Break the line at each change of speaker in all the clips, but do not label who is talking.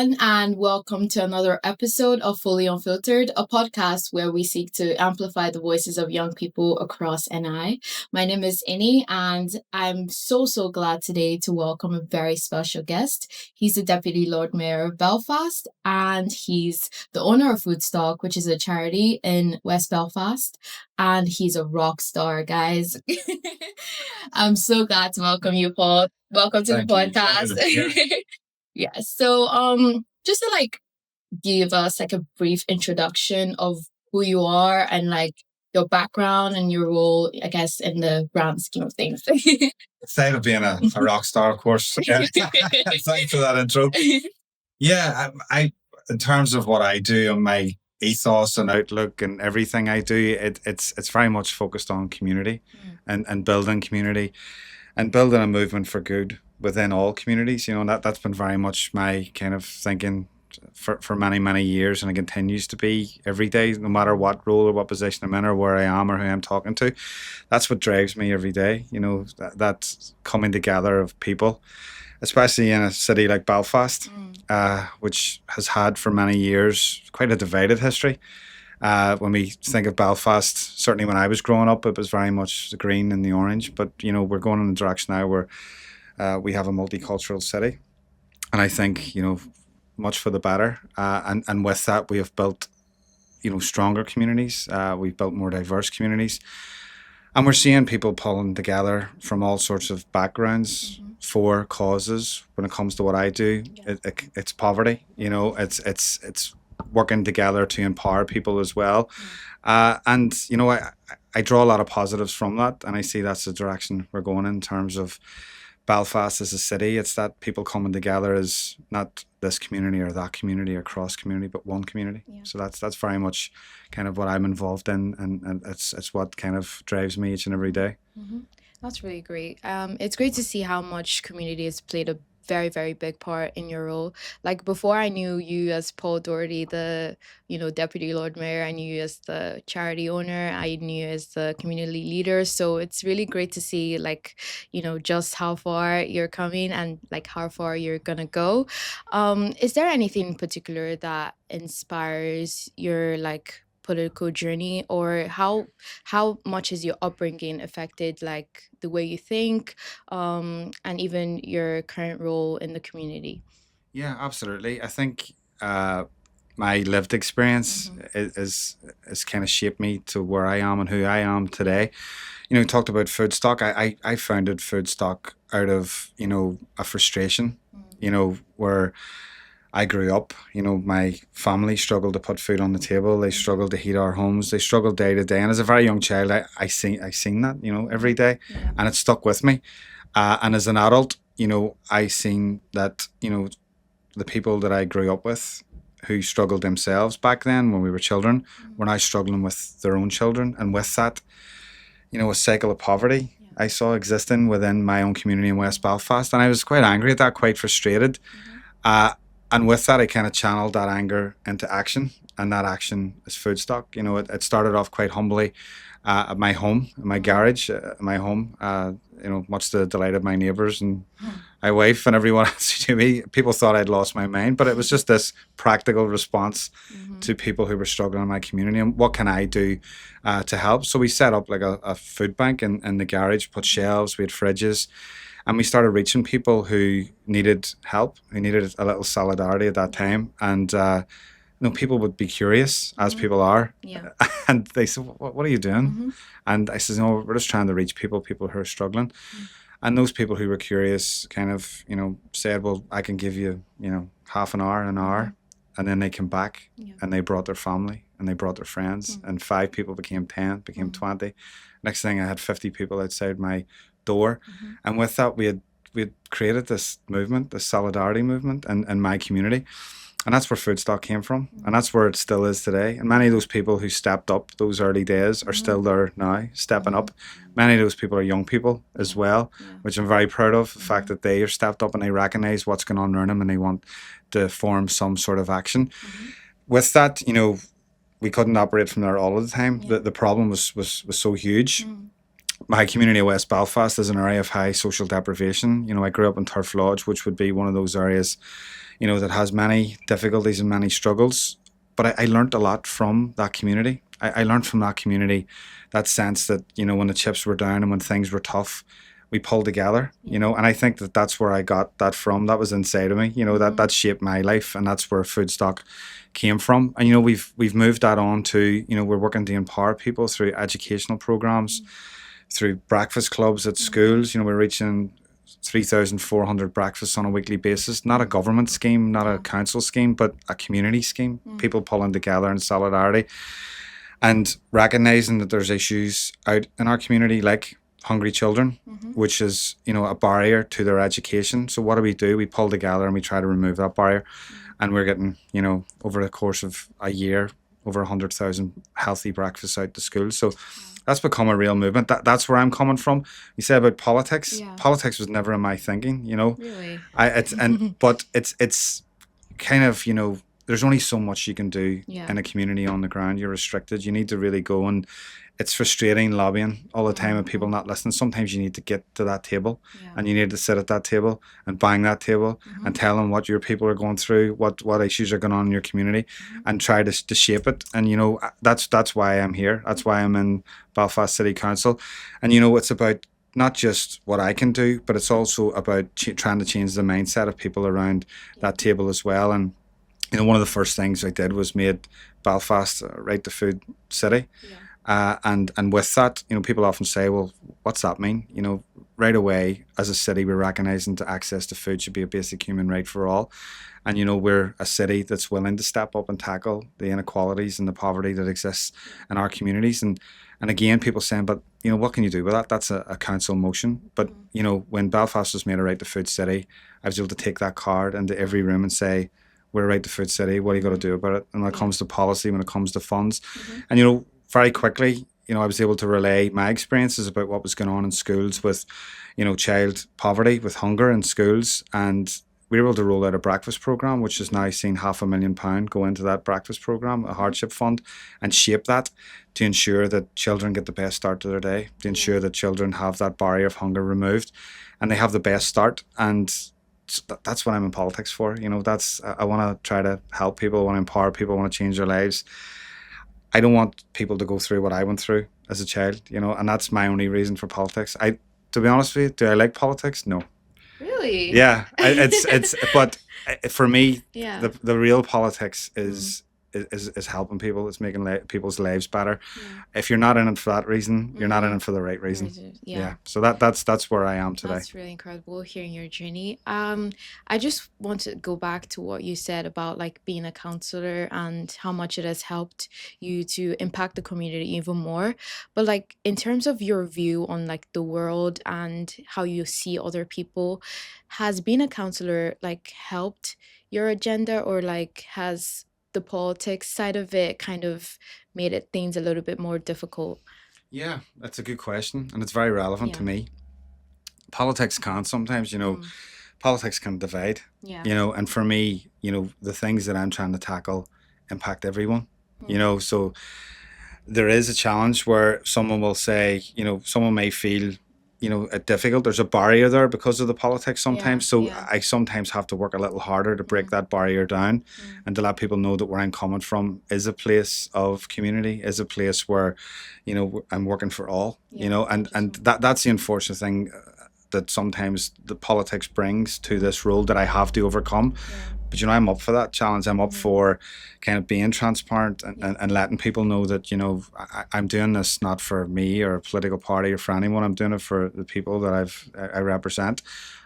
everyone, and welcome to another episode of Fully Unfiltered, a podcast where we seek to amplify the voices of young people across NI. My name is Ini, and I'm so glad today to welcome a very special guest. He's the Deputy Lord Mayor of Belfast, and he's the owner of Foodstock, which is a charity in West Belfast, and he's a rock star, guys. I'm so glad to welcome you, Paul. Welcome to the podcast. Yeah. So just to give us a brief introduction of who you are and your background and your role, I guess, in the grand scheme of things.
Aside of being a rock star, of course. Thanks for that intro. Yeah, I in terms of what I do and my ethos and outlook and everything I do, it's very much focused on community and building community and building a movement for good within all communities. That's been very much my kind of thinking for many years, and it continues to be every day, no matter what role or what position I'm in or where I am or who I'm talking to. That's what drives me every day. That's coming together of people, especially in a city like Belfast, which has had for many years quite a divided history. When we think of Belfast, certainly when I was growing up, it was very much the green and the orange. But, we're going in a direction now where we have a multicultural city. And I think, much for the better. And with that, we have built, stronger communities. We've built more diverse communities. And we're seeing people pulling together from all sorts of backgrounds for causes. When it comes to what I do, it's poverty. It's working together to empower people as well. And, I draw a lot of positives from that. And I see that's the direction we're going in terms of Belfast as a city. It's that people coming together as not this community or that community or cross community, but one community. Yeah. So that's very much kind of what I'm involved in, and it's what kind of drives me each and every day.
Mm-hmm. That's really great. It's great to see how much community has played a very big part in your role. Before I knew you as Paul Doherty, the Deputy Lord Mayor, I knew you as the charity owner, I knew you as the community leader. So it's really great to see just how far you're coming and how far you're gonna go. Is there anything in particular that inspires your political journey, or how much has your upbringing affected the way you think, and even your current role in the community?
Yeah, absolutely. I think my lived experience is kind of shaped me to where I am and who I am today. You talked about Foodstock. I founded Foodstock out of a frustration, where I grew up. My family struggled to put food on the table. They struggled to heat our homes. They struggled day to day. And as a very young child, I seen that, every day, and it stuck with me. And as an adult, I seen that, the people that I grew up with who struggled themselves back then when we were children were now struggling with their own children. And with that, a cycle of poverty I saw existing within my own community in West Belfast. And I was quite angry at that, quite frustrated. And with that, I kind of channeled that anger into action, and that action is Foodstock. It started off quite humbly at my home, in my garage, at my home. Much to the delight of my neighbours and my wife and everyone else who knew me. People thought I'd lost my mind, but it was just this practical response to people who were struggling in my community. And what can I do to help? So we set up a food bank in the garage, put shelves, we had fridges. And we started reaching people who needed help, who needed a little solidarity at that time. And, people would be curious, as people are.
Yeah.
And they said, what are you doing? And I said, no, we're just trying to reach people who are struggling. And those people who were curious kind of, said, well, I can give you, half an hour. And then they came back and they brought their family and they brought their friends. And 5 people became 10, became 20. Next thing I had 50 people outside my door. And with that, we had created this movement, this solidarity movement in my community. And that's where Foodstock came from. And that's where it still is today. And many of those people who stepped up those early days are still there now, stepping up. Many of those people are young people as well, which I'm very proud of. The fact that they are stepped up and they recognise what's going on around them and they want to form some sort of action. With that, we couldn't operate from there all of the time. The problem was so huge. My community of West Belfast is an area of high social deprivation. I grew up in Turf Lodge, which would be one of those areas that has many difficulties and many struggles. But I learned a lot from that community. I learned from that community that sense that, when the chips were down and when things were tough, we pulled together, and I think that that's where I got that from. That was inside of me, that shaped my life, and that's where Food Stock came from. And, we've moved that on to, we're working to empower people through educational programs, through breakfast clubs at schools. We're reaching 3,400 breakfasts on a weekly basis. Not a government scheme, not a council scheme, but a community scheme. People pulling together in solidarity and recognizing that there's issues out in our community like hungry children, which is, a barrier to their education. So what do? We pull together and we try to remove that barrier. And we're getting, over the course of a year, over 100,000 healthy breakfasts out to schools. So that's become a real movement. That's where I'm coming from. You say about politics.
Yeah.
Politics was never in my thinking,
Really?
But it's kind of, there's only so much you can do
Yeah.
in a community on the ground. You're restricted. You need to really go, and it's frustrating lobbying all the time and people not listening. Sometimes you need to get to that table, and you need to sit at that table and bang that table and tell them what your people are going through, what issues are going on in your community, and try to shape it. And that's why I'm here. That's why I'm in Belfast City Council. And it's about not just what I can do, but it's also about trying to change the mindset of people around that table as well. And one of the first things I did was made Belfast a right to food city. And with that, people often say, well, what's that mean? Right away, as a city, we're recognising that access to food should be a basic human right for all. And, we're a city that's willing to step up and tackle the inequalities and the poverty that exists in our communities. And again, people saying, but, what can you do with that? That's a council motion. But, when Belfast was made a right to food city, I was able to take that card into every room and say, we're a right to food city. What are you going to do about it? And when it comes to policy, when it comes to funds. And, very quickly, I was able to relay my experiences about what was going on in schools with, child poverty, with hunger in schools. And we were able to roll out a breakfast program, which has now seen £500,000 go into that breakfast program, a hardship fund, and shape that to ensure that children get the best start to their day, to ensure that children have that barrier of hunger removed and they have the best start. And that's what I'm in politics for. I want to try to help people, I want to empower people, I want to change their lives. I don't want people to go through what I went through as a child, and that's my only reason for politics. To be honest with you, do I like politics? No.
Really?
Yeah, but for me,
Yeah.
the real politics is helping people. It's making people's lives better. If you're not in it for that reason, you're not in it for the right reason.
Yeah.
So that's where I am today.
That's really incredible hearing your journey. I just want to go back to what you said about like being a counselor and how much it has helped you to impact the community even more. But like in terms of your view on like the world and how you see other people, has being a counselor like helped your agenda, or like has the politics side of it kind of made things a little bit more difficult?
Yeah, that's a good question, and it's very relevant to me. Politics can sometimes, politics can divide, and for me, the things that I'm trying to tackle impact everyone, so there is a challenge where someone will say, someone may feel, it difficult. There's a barrier there because of the politics sometimes. So I sometimes have to work a little harder to break that barrier down and to let people know that where I'm coming from is a place of community, is a place where, I'm working for all, and that's the unfortunate thing that sometimes the politics brings to this role that I have to overcome. But, I'm up for that challenge. I'm up for kind of being transparent and letting people know that, I'm doing this not for me or a political party or for anyone. I'm doing it for the people that I represent.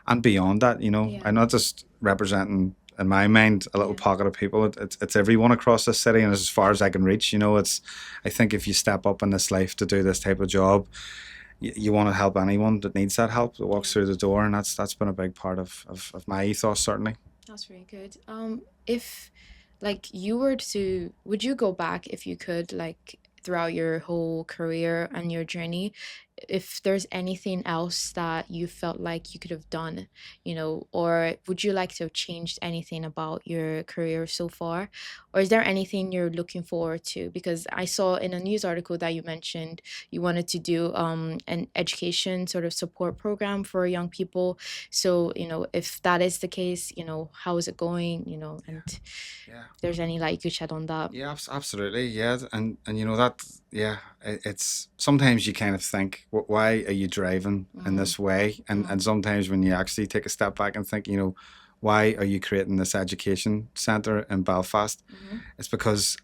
And beyond that, I'm not just representing, in my mind, a little pocket of people. It's everyone across this city, and as far as I can reach, I think if you step up in this life to do this type of job, you want to help anyone that needs that help, that walks through the door. And that's been a big part of my ethos, certainly.
That's really good. If like you were to, would you go back if you could, like throughout your whole career and your journey, if there's anything else that you felt like you could have done, or would you like to have changed anything about your career so far? Or is there anything you're looking forward to? Because I saw in a news article that you mentioned you wanted to do an education sort of support program for young people. So, if that is the case, how is it going, and
Yeah.
if there's any light you could shed on that.
Yeah, absolutely. Yeah, and that. Yeah, it's sometimes you kind of think, why are you driving in this way? And sometimes when you actually take a step back and think, why are you creating this education centre in Belfast? It's because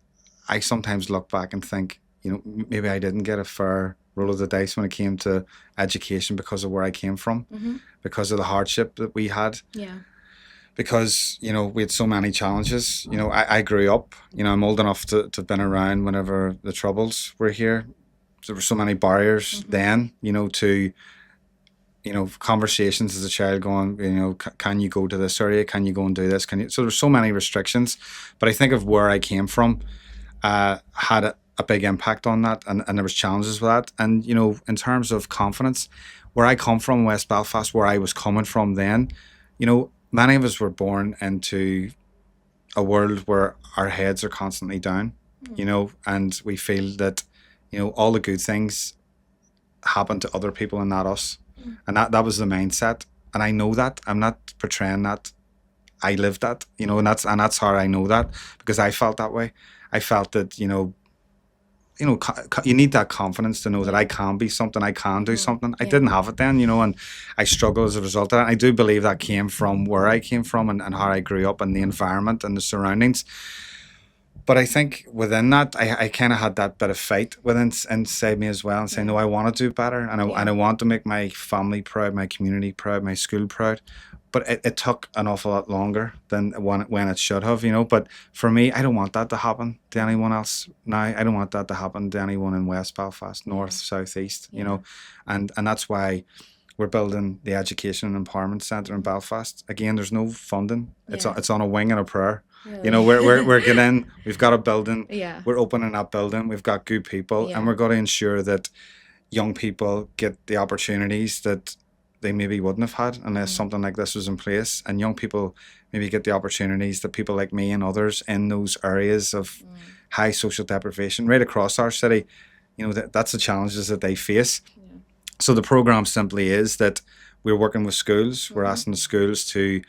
I sometimes look back and think, maybe I didn't get a fair roll of the dice when it came to education because of where I came from, because of the hardship that we had.
Yeah.
Because, we had so many challenges. I grew up, I'm old enough to have been around whenever the Troubles were here. There were so many barriers then, to, conversations as a child going, can you go to this area? Can you go and do this? So there's so many restrictions. But I think of where I came from had a big impact on that. And there was challenges with that. And, in terms of confidence, where I come from, West Belfast, where I was coming from then, many of us were born into a world where our heads are constantly down, and we feel that, all the good things happen to other people and not us. And that was the mindset. And I know that. I'm not portraying that. I lived that, and that's how I know that, because I felt that way. I felt that, you need that confidence to know that I can be something, I can do something. I didn't have it then, and I struggled as a result of that. I do believe that came from where I came from and how I grew up and the environment and the surroundings. But I think within that, I kind of had that bit of fight inside me as well, and saying, no, I want to do better, and I want to make my family proud, my community proud, my school proud. But it took an awful lot longer than when it should have, But for me, I don't want that to happen to anyone else now. I don't want that to happen to anyone in West Belfast, North, South, East, And that's why we're building the Education and Empowerment Centre in Belfast. Again, there's no funding. It's on a wing and a prayer.
Really?
We're getting in. We've got a building.
Yeah.
We're opening that building. We've got good people, and we're going to ensure that young people get the opportunities that they maybe wouldn't have had unless something like this was in place. And young people maybe get the opportunities that people like me and others in those areas of high social deprivation right across our city, that's the challenges that they face. Yeah. So the program simply is that we're working with schools. We're asking the schools to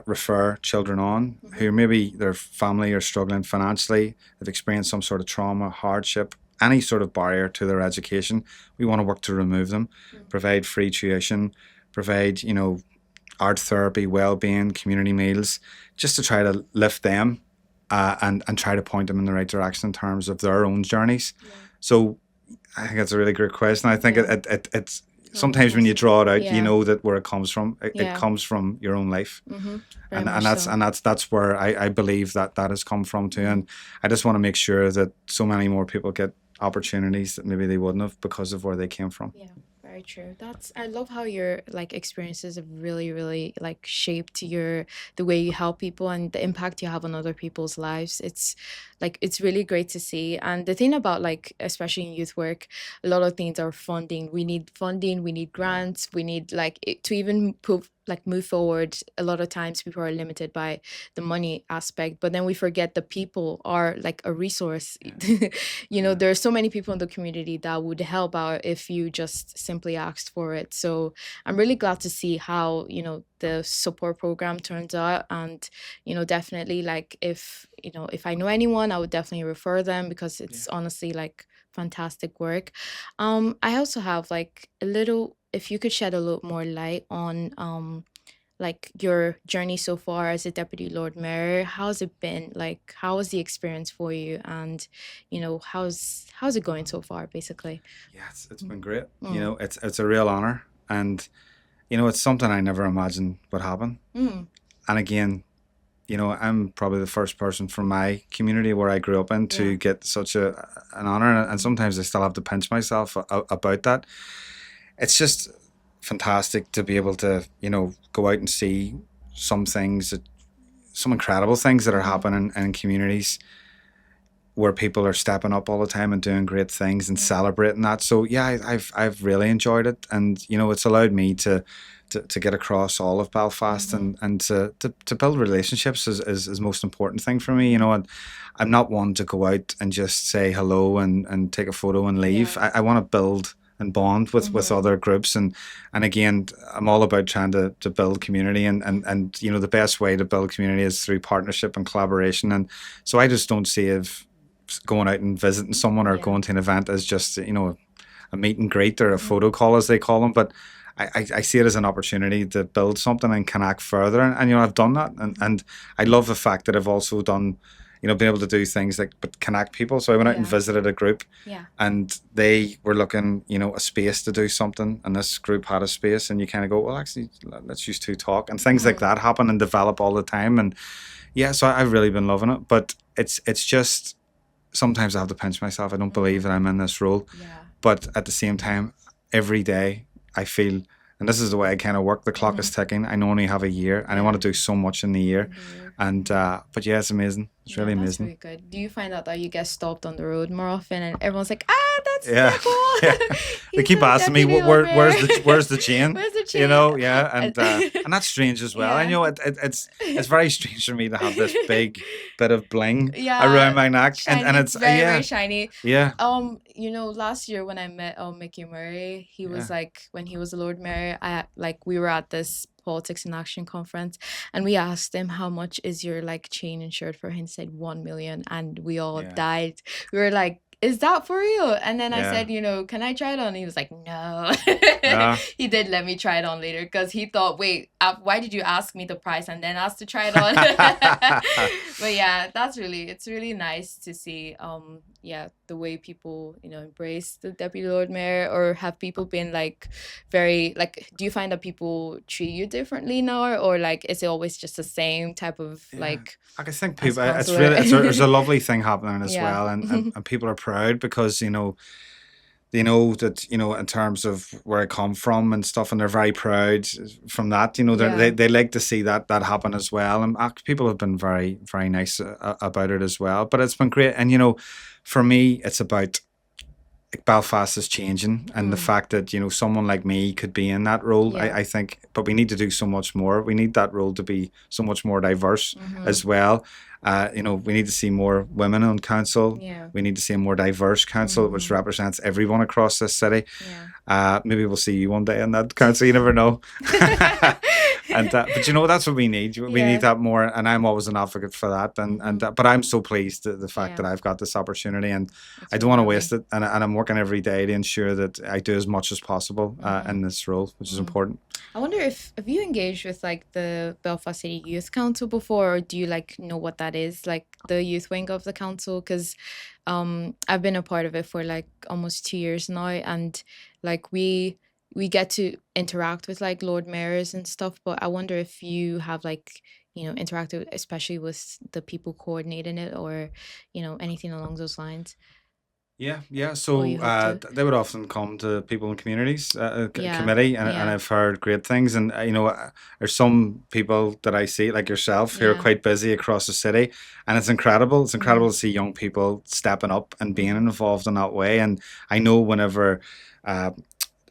refer children on who maybe their family are struggling financially, they've experienced some sort of trauma, hardship, any sort of barrier to their education. We want to work to remove them, provide free tuition, provide, art therapy, well-being, community meals, just to try to lift them and try to point them in the right direction in terms of their own journeys. Yeah. So I think that's a really great question. I think it's sometimes when you draw it out, you know that where it comes from. It comes from your own life, and that's where I believe that has come from too. And I just want to make sure that so many more people get opportunities that maybe they wouldn't have because of where they came from.
Yeah, very true. I love how your experiences have really, really shaped the way you help people and the impact you have on other people's lives. It's really great to see. And the thing about especially in youth work, a lot of things are funding. We need funding, we need grants, we need to even move forward. A lot of times people are limited by the money aspect, but then we forget the people are a resource. There are so many people in the community that would help out if you just simply asked for it. So I'm really glad to see how the support program turns out. And definitely if I know anyone, I would definitely refer them, because it's honestly fantastic work. I also have a little, if you could shed a little more light on your journey so far as a deputy Lord Mayor. How's it been? How was the experience for you? And how's it going so far, basically?
Yeah, it's been great. It's a real honor, and it's something I never imagined would happen. And again, I'm probably the first person from my community where I grew up in to get such an honor, and sometimes I still have to pinch myself about that. It's just fantastic to be able to, go out and see some incredible things that are happening in communities. where people are stepping up all the time and doing great things and celebrating that. So yeah, I've really enjoyed it, and it's allowed me to get across all of Belfast and to build relationships is most important thing for me. And I'm not one to go out and just say hello and take a photo and leave.
Yeah.
I want to build and bond with other groups, and again, I'm all about trying to build community, and the best way to build community is through partnership and collaboration. And so I just don't see if going out and visiting someone or going to an event as just a meet and greet or a photo call, as they call them, but I see it as an opportunity to build something and connect further, and I've done that, and I love the fact that I've also done been able to do things like but connect people. So I went out and visited a group, and they were looking a space to do something, and this group had a space, and you kind of go, well, actually, let's use to talk, and things like that happen and develop all the time. And so I've really been loving it, but it's just sometimes I have to pinch myself. I don't believe that I'm in this role, but at the same time, every day I feel, and this is the way I kind of work, the clock is ticking. I only have a year, and I want to do so much in the year. And but yeah, it's amazing. It's really amazing.
That's really good. Do you find out that you get stopped on the road more often, and everyone's like, that's so cool?
They keep asking me, where's the chain?
Where's the chain?
And that's strange as well. I know it's very strange for me to have this big bit of bling around my neck,
shiny.
and it's
very, very shiny.
Yeah.
Last year when I met Mickey Murray, he was like, when he was the Lord Mayor, we were at this Politics in Action conference, and we asked him, how much is your chain insured for? He said 1 million, and we all died. We were like, is that for real? And then I said, can I try it on? And he was like, no. He did let me try it on later, because he thought, wait, why did you ask me the price and then ask to try it on? But yeah, it's really nice to see the way people embrace the Deputy Lord Mayor, or have people been very do you find that people treat you differently now, or is it always just the same type of
I think people, there's a lovely thing happening as well, and people are proud, because they know that in terms of where I come from and stuff, and they're very proud from that. They like to see that happen as well, and people have been very, very nice about it as well. But it's been great, and for me, it's about Belfast is changing, and the fact that someone like me could be in that role, I think, but we need to do so much more. We need that role to be so much more diverse as well. We need to see more women on council. We need to see a more diverse council, which represents everyone across this city. Maybe we'll see you one day in that council. You never know. And but that's what we need. We need that more, and I'm always an advocate for that. But I'm so pleased at the fact that I've got this opportunity, and I don't want to waste it. And I'm working every day to ensure that I do as much as possible in this role, which is important.
I wonder if have you engaged with the Belfast City Youth Council before, or do you know what that is, the youth wing of the council? Because I've been a part of it for almost 2 years now, and we get to interact with Lord Mayors and stuff, but I wonder if you have interacted especially with the people coordinating it, or anything along those lines.
Yeah. So they would often come to people in communities committee, and I've heard great things. And there's some people that I see like yourself who are quite busy across the city, and it's incredible. It's incredible to see young people stepping up and being involved in that way. And I know whenever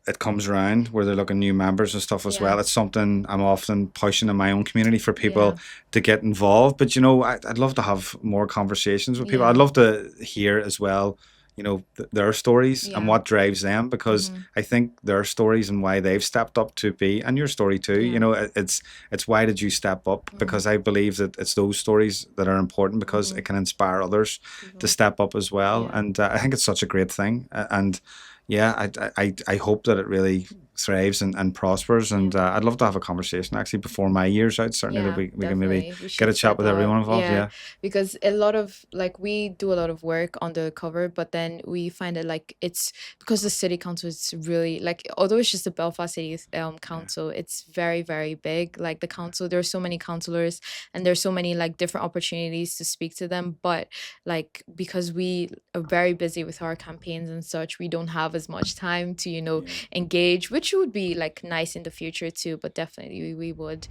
it comes around where they're looking new members and stuff as well, it's something I'm often pushing in my own community for people to get involved. But I'd love to have more conversations with people. I'd love to hear as well their stories and what drives them, because I think their stories and why they've stepped up to be, and your story too, it's why did you step up? Because I believe that it's those stories that are important, because it can inspire others to step up as well. And I think it's such a great thing. And I hope that it really thrives and prospers, and I'd love to have a conversation actually before my year's out, certainly, that we can maybe get a chat with everyone involved.
Because a lot of we do a lot of work on the cover, but then we find that it's because the city council is really although it's just the Belfast City council, it's very, very big. The council, there are so many councillors, and there's so many different opportunities to speak to them, but because we are very busy with our campaigns and such, we don't have as much time to engage, which would be nice in the future too, but definitely we would.